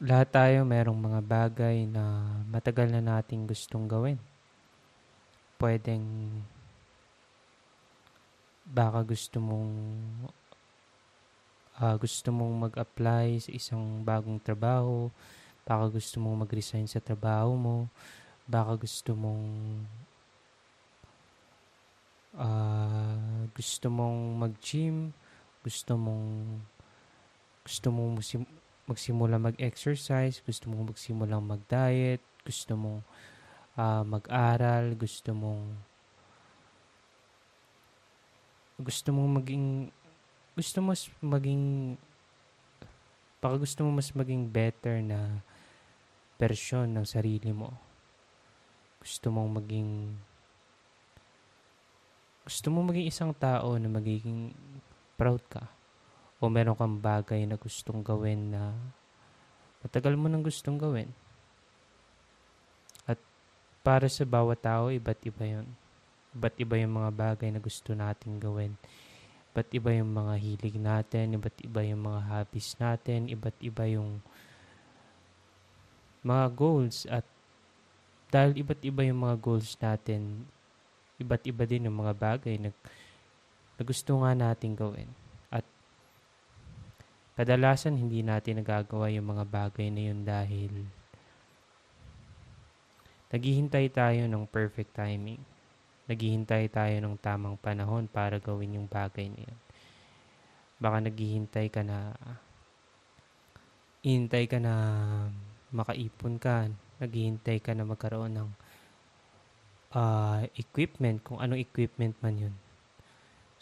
Lahat tayo merong mga bagay na matagal na nating gustong gawin. Puwedeng baka gusto mong mag-apply sa isang bagong trabaho, baka gusto mong mag-resign sa trabaho mo, baka gusto mong mag-gym, gusto mong gusto mong magsimula mag-exercise, gusto mong magsimulang mag-diet, gusto mong mag-aral, gusto mong maging gusto mo mas maging baka gusto mo mas maging better na bersyon ng sarili mo. Gusto mong maging gusto mong maging isang tao na magiging proud ka o meron kang bagay na gustong gawin na matagal mo nang gustong gawin. At para sa bawat tao, iba't iba 'yon. Iba't iba yung mga bagay na gusto nating gawin. Iba't iba yung mga hilig natin, iba't iba yung mga hobbies natin, iba't iba yung mga goals at dahil iba't iba yung mga goals natin, iba't iba din yung mga bagay na gusto nga nating gawin. At kadalasan hindi natin nagagawa yung mga bagay na yun dahil naghihintay tayo ng perfect timing. Naghihintay tayo ng tamang panahon para gawin yung bagay na yun. Baka hihintay ka na makaipon ka, naghihintay ka na magkaroon ng equipment, kung anong equipment man yun.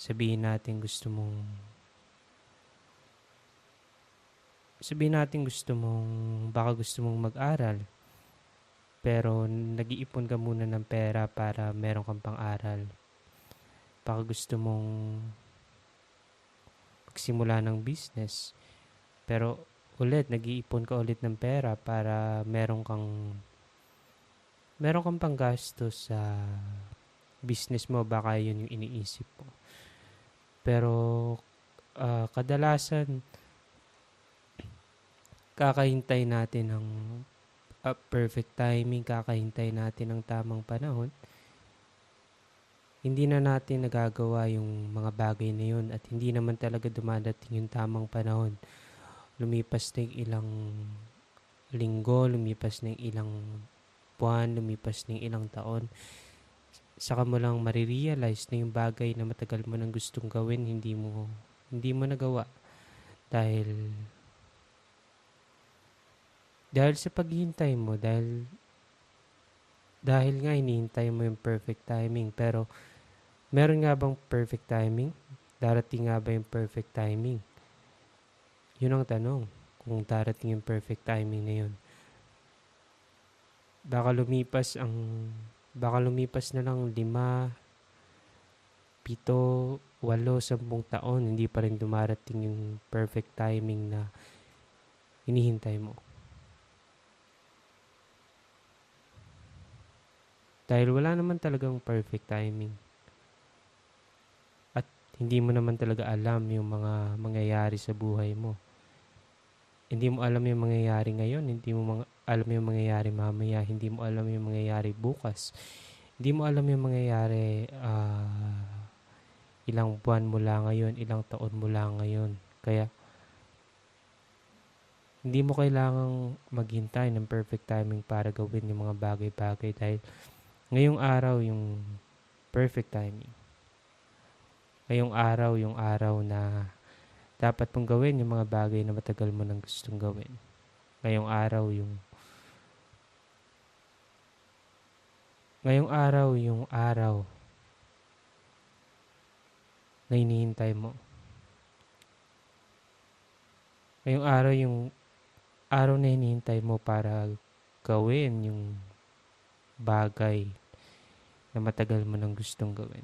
Sabihin natin baka gusto mong mag-aral, pero nag-iipon ka muna ng pera para meron kang pang-aral. Baka gusto mong magsimula ng business, pero nag-iipon ka ulit ng pera para meron kang panggastos sa business mo, baka yun yung iniisip mo. Pero kadalasan kakahintay natin ng perfect timing, kakahintay natin ng tamang panahon. Hindi na natin nagagawa yung mga bagay na yun at hindi naman talaga dumadating yung tamang panahon. Lumipas na yung ilang linggo, lumipas na yung ilang buwan, lumipas na yung ilang taon. Saka mo lang marirealize na yung bagay na matagal mo nang gustong gawin, hindi mo nagawa. Dahil sa paghihintay mo, dahil nga hinihintay mo yung perfect timing. Pero meron nga bang perfect timing? Darating nga ba yung perfect timing? Yun ang tanong. Kung darating yung perfect timing na yun. Baka lumipas na lang 5, 7, 8, 10 taon, hindi pa rin dumarating yung perfect timing na hinihintay mo. Dahil wala naman talagang perfect timing. At hindi mo naman talaga alam yung mga mangyayari sa buhay mo. Hindi mo alam yung mangyayari ngayon, hindi mo alam yung mangyayari mamaya, hindi mo alam yung mangyayari bukas. Hindi mo alam yung mangyayari ilang buwan mula ngayon, ilang taon mula ngayon. Kaya hindi mo kailangang maghintay ng perfect timing para gawin yung mga bagay-bagay dahil ngayong araw yung perfect timing. Ngayong araw yung araw na dapat mong gawin yung mga bagay na matagal mo nang gustong gawin. Ngayong araw yung araw na hinihintay mo. Ngayong araw yung araw na hinihintay mo para gawin yung bagay na matagal mo nang gustong gawin.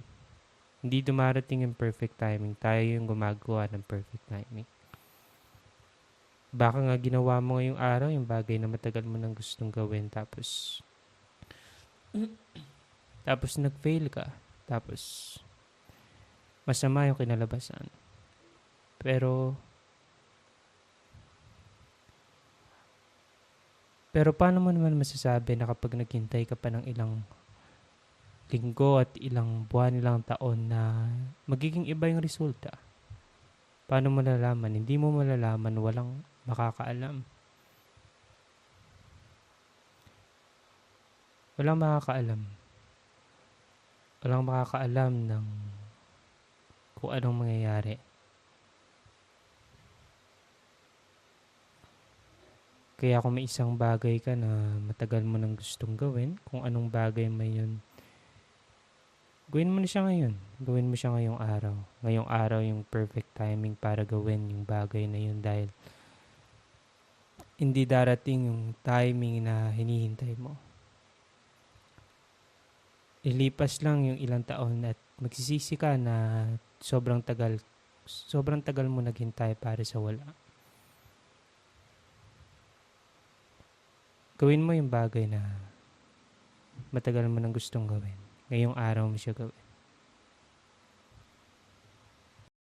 Hindi dumarating yung perfect timing. Tayo yung gumagawa ng perfect timing. Baka nga ginawa mo ngayong araw yung bagay na matagal mo nang gustong gawin tapos nag-fail ka. Tapos masama yung kinalabasan. Pero Pero paano mo naman masasabi na kapag naghintay ka pa ng ilang linggo at ilang buwan, ilang taon na magiging iba yung resulta? Paano mo malalaman? Hindi mo malalaman, walang makakaalam. Walang makakaalam. Walang makakaalam ng kung anong mangyayari. Kaya kung may isang bagay ka na matagal mo nang gustong gawin, kung anong bagay man yun, gawin mo na siya ngayon. Gawin mo siya ngayong araw. Ngayong araw yung perfect timing para gawin yung bagay na yun dahil hindi darating yung timing na hinihintay mo. Ilipas lang yung ilang taon at magsisisi ka na sobrang tagal mo naghintay para sa wala. Gawin mo yung bagay na matagal mo nang gustong gawin. Ngayong araw mo siya gawin.